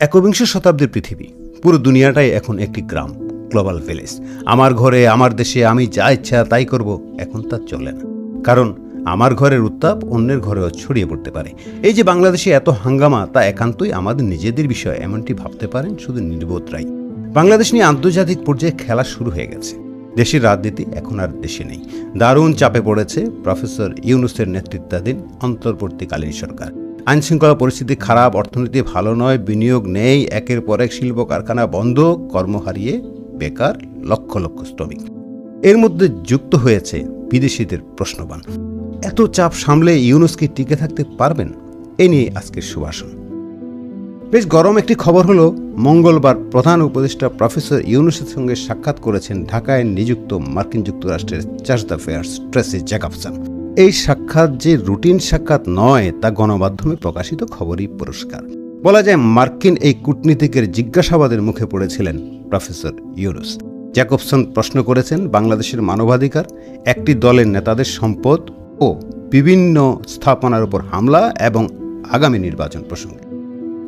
একবিংশ শতাব্দীর পৃথিবী, পুরো দুনিয়াটাই এখন একটি গ্রাম, গ্লোবাল ভিলেজ। আমার ঘরে, আমার দেশে আমি যা ইচ্ছা তাই করব, এখন তা চলে না। কারণ আমার ঘরের উত্তাপ অন্যের ঘরেও ছড়িয়ে পড়তে পারে। এই যে বাংলাদেশে এত হাঙ্গামা, তা একান্তই আমাদের নিজেদের বিষয়, এমনটি ভাবতে পারেন শুধু নির্বোধরাই। বাংলাদেশ নিয়ে আন্তর্জাতিক পর্যায়ে খেলা শুরু হয়ে গেছে। দেশের রাজনীতি এখন আর দেশে নেই। দারুণ চাপে পড়েছে প্রফেসর ইউনূসের নেতৃত্বাধীন অন্তর্বর্তীকালীন সরকার। আইনশৃঙ্খলা পরিস্থিতি খারাপ, অর্থনীতি ভালো নয়, বিনিয়োগ নেই, একের পর এক শিল্প কারখানা বন্ধ, কর্ম হারিয়ে বেকার লক্ষ লক্ষ শ্রমিক। এর মধ্যে যুক্ত হয়েছে বিদেশিদের প্রশ্নবাণ। এত চাপ সামলে ইউনূস কি টিকে থাকতে পারবেন? এ নিয়ে আজকের সুভাষণ। বেশ গরম একটি খবর হলো, মঙ্গলবার প্রধান উপদেষ্টা প্রফেসর ইউনূসের সঙ্গে সাক্ষাৎ করেছেন ঢাকায় নিযুক্ত মার্কিন যুক্তরাষ্ট্রের চার্জ অ্যাফেয়ার্স ট্রেসি জ্যাকবসন। এই সাক্ষাৎ যে রুটিন সাক্ষাৎ নয়, তা গণমাধ্যমে প্রকাশিত খবরই পরিষ্কার। বলা যায়, মার্কিন এই কূটনীতিকের জিজ্ঞাসাবাদের মুখে পড়েছিলেন প্রফেসর ইউনূস। জ্যাকবসন প্রশ্ন করেছেন বাংলাদেশের মানবাধিকার, একটি দলের নেতাদের সম্পদ ও বিভিন্ন স্থাপনার উপর হামলা এবং আগামী নির্বাচন প্রসঙ্গে।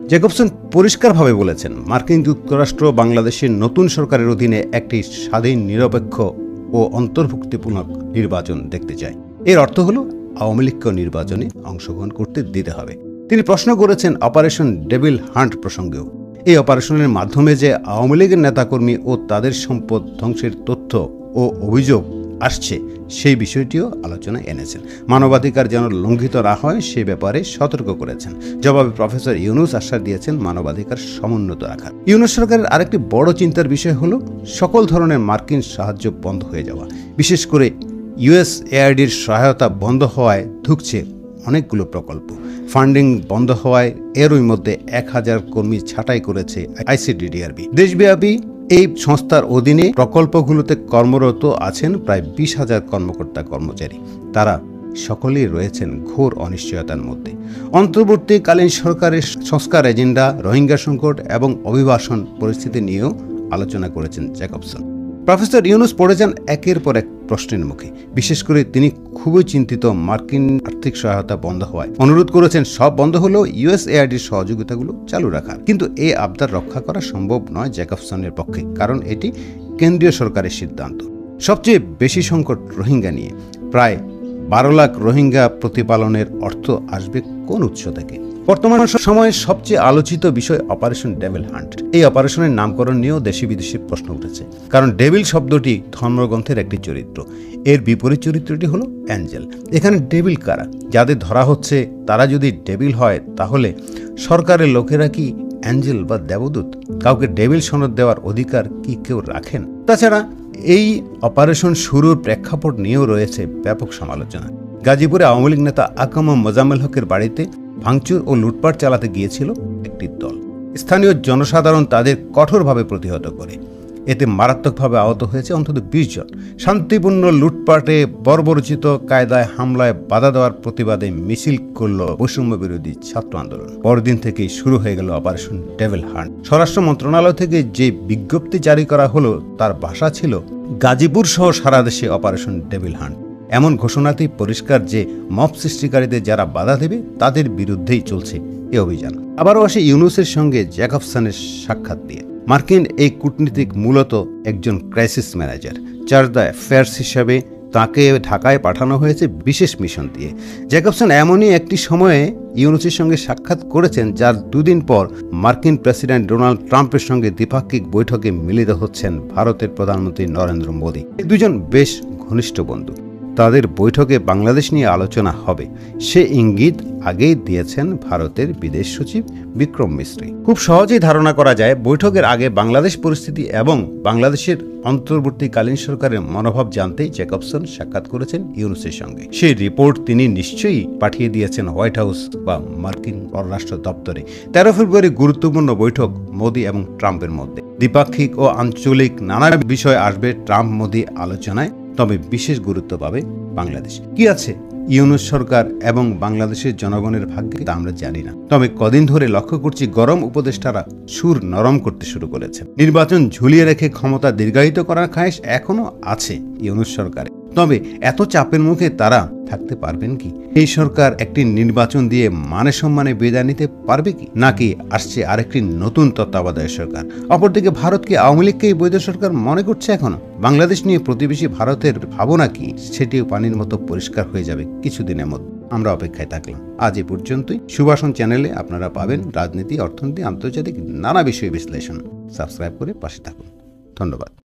জ্যাকবসন পরিষ্কারভাবে বলেছেন, মার্কিন যুক্তরাষ্ট্র বাংলাদেশের নতুন সরকারের অধীনে একটি স্বাধীন, নিরপেক্ষ ও অন্তর্ভুক্তিমূলক নির্বাচন দেখতে চায়। এর অর্থ হল আওয়ামী লীগকে নির্বাচনে অংশগ্রহণ করতে দিতে হবে। তিনি প্রশ্ন করেছেন অপারেশন ডেভিল হান্ট প্রসঙ্গেও। এই অপারেশনের মাধ্যমে যে আওয়ামী লীগের নেতাকর্মী ও তাদের সম্পদ ধ্বংসের তথ্য ও অভিযোগ আসছে, সেই বিষয়টিও আলোচনায় এনেছেন। মানবাধিকার যেন লঙ্ঘিত না হয় সে ব্যাপারে সতর্ক করেছেন। জবাবে প্রফেসর ইউনূস আশ্বাস দিয়েছেন মানবাধিকার সমুন্নত রাখার। ইউনূস সরকারের আরেকটি বড় চিন্তার বিষয় হলো সকল ধরনের মার্কিন সাহায্য বন্ধ হয়ে যাওয়া। বিশেষ করে USAIDর সহায়তা বন্ধ হওয়ায় ধুঁকছে অনেকগুলো প্রকল্প। ফান্ডিং বন্ধ হওয়ায় এরই মধ্যে 1000 কর্মী ছাঁটাই করেছে ICDDRB। দেশব্যাপী এই সংস্থার অধীনে প্রকল্পগুলোতে কর্মরত আছেন প্রায় 20,000 কর্মকর্তা কর্মচারী। তারা সকলেই রয়েছেন ঘোর অনিশ্চয়তার মধ্যে। অন্তর্বর্তীকালীন সরকারের সংস্কার এজেন্ডা, রোহিঙ্গা সংকট এবং অভিবাসন পরিস্থিতি নিয়েও আলোচনা করেছেন জ্যাকবসন। প্রফেসর ইউনূস পড়েছেন একের পর এক প্রশ্নের মুখে। বিশেষ করে তিনি খুবই চিন্তিত মার্কিন আর্থিক সহায়তা বন্ধ হওয়ায়। অনুরোধ করেছেন সব বন্ধ হলেও USAIDর সহযোগিতাগুলো চালু রাখার। কিন্তু এই আবদার রক্ষা করা সম্ভব নয় জ্যাকবসনের পক্ষে, কারণ এটি কেন্দ্রীয় সরকারের সিদ্ধান্ত। সবচেয়ে বেশি সংকট রোহিঙ্গা নিয়ে। প্রায় 12 লাখ রোহিঙ্গা প্রতিপালনের অর্থ আসবে কোন উৎস থেকে? বর্তমান সময়ে সবচেয়ে আলোচিত বিষয় অপারেশন ডেভিল হান্ট। এই অপারেশনের নামকরণ নিয়েও দেশি বিদেশি প্রশ্ন উঠেছে। কারণ ডেভিল শব্দটি ধর্মগ্রন্থের একটি চরিত্র, এর বিপরীত চরিত্রটি হলো অ্যাঞ্জেল। এখানে ডেভিল কারা? যাদের ধরা হচ্ছে তারা যদি ডেভিল হয়, তাহলে সরকারের লোকেরা কি অ্যাঞ্জেল বা দেবদূত? কাউকে ডেভিল সনদ দেওয়ার অধিকার কি কেউ রাখেন? তাছাড়া এই অপারেশন শুরুর প্রেক্ষাপট নিয়েও রয়েছে ব্যাপক সমালোচনা। গাজীপুরে আওয়ামী লীগ নেতা আকাম মোজাম্মেল হকের বাড়িতে ভাঙচুর ও লুটপাট চালাতে গিয়েছিল একটি দল। স্থানীয় জনসাধারণ তাদের কঠোরভাবে প্রতিহত করে। এতে মারাত্মকভাবে আহত হয়েছে অন্তত 20 জন। শান্তিপূর্ণ লুটপাটে বর্বরচিত কায়দায় হামলায় বাধা দেওয়ার প্রতিবাদে মিছিল করল বৈষম্য বিরোধী ছাত্র আন্দোলন। পরদিন থেকেই শুরু হয়ে গেল অপারেশন ডেভিল হান্ট। স্বরাষ্ট্র মন্ত্রণালয় থেকে যে বিজ্ঞপ্তি জারি করা হলো, তার ভাষা ছিল গাজীপুর সহ সারা দেশে অপারেশন ডেভিল হান্ট। এমন ঘোষণাতেই পরিষ্কার যে মব সৃষ্টিকারীদের যারা বাধা দেবে তাদের বিরুদ্ধেই চলছে এ অভিযান। আবারও আসে ইউনূসের সঙ্গে জ্যাকবসনের সাক্ষাৎ দিয়ে। মার্কিন এই কূটনীতিক মূলত একজন crisis manager. Charge the affairs হিসাবে তাকে ঢাকায় পাঠানো হয়েছে বিশেষ মিশন দিয়ে। জ্যাকবসন এমনই একটি সময়ে ইউনূসের সঙ্গে সাক্ষাৎ করেছেন, যার 2 দিন পর মার্কিন প্রেসিডেন্ট ডোনাল্ড ট্রাম্পের সঙ্গে দ্বিপাক্ষিক বৈঠকে মিলিত হচ্ছেন ভারতের প্রধানমন্ত্রী নরেন্দ্র মোদী। দুজন বেশ ঘনিষ্ঠ বন্ধু। তাদের বৈঠকে বাংলাদেশ নিয়ে আলোচনা হবে, সে ইঙ্গিত আগেই দিয়েছেন ভারতের বিদেশ সচিব বিক্রম মিশ্রি। খুব সহজেই ধারণা করা যায় বৈঠকের আগে বাংলাদেশ পরিস্থিতি এবং বাংলাদেশের অন্তর্বর্তীকালীন সরকারের মনোভাব জানতেই জ্যাকবসন সাক্ষাৎ করেছেন ইউনূসের সঙ্গে। সেই রিপোর্ট তিনি নিশ্চয়ই পাঠিয়ে দিয়েছেন হোয়াইট হাউস বা মার্কিন পররাষ্ট্র দপ্তরে। 13 ফেব্রুয়ারি গুরুত্বপূর্ণ বৈঠক মোদী এবং ট্রাম্পের মধ্যে। দ্বিপাক্ষিক ও আঞ্চলিক নানা বিষয় আসবে ট্রাম্প মোদী আলোচনায়, তবে বিশেষ গুরুত্ব পাবে বাংলাদেশ। কি আছে ইউনূস সরকার এবং বাংলাদেশের জনগণের ভাগ্যে, তা আমরা জানি না। তবে কদিন ধরে লক্ষ্য করছি গরম উপদেষ্টারা সুর নরম করতে শুরু করেছেন। নির্বাচন ঝুলিয়ে রেখে ক্ষমতা দীর্ঘায়িত করার খায়েশ এখনো আছে ইউনূস সরকারে। তবে এত চাপের মুখে তারা থাকতে পারবেন কি? এই সরকার একটি নির্বাচন দিয়ে মানে সম্মানে বিদায় নিতে পারবে কি, নাকি আসছে আরেকটি নতুন তত্ত্বাবধায়ক সরকার? অপরদিকে ভারতকে আওয়ামী লীগকেই বৈধ সরকার মনে করছে এখনো। বাংলাদেশ নিয়ে প্রতিবেশী ভারতের ভাবনা কি, সেটিও পানির মতো পরিষ্কার হয়ে যাবে কিছুদিনের মধ্যে। আমরা অপেক্ষায় থাকলাম। আজ এ পর্যন্তই। সুভাষণ চ্যানেলে আপনারা পাবেন রাজনীতি, অর্থনীতি, আন্তর্জাতিক নানা বিষয় বিশ্লেষণ। সাবস্ক্রাইব করে পাশে থাকুন। ধন্যবাদ।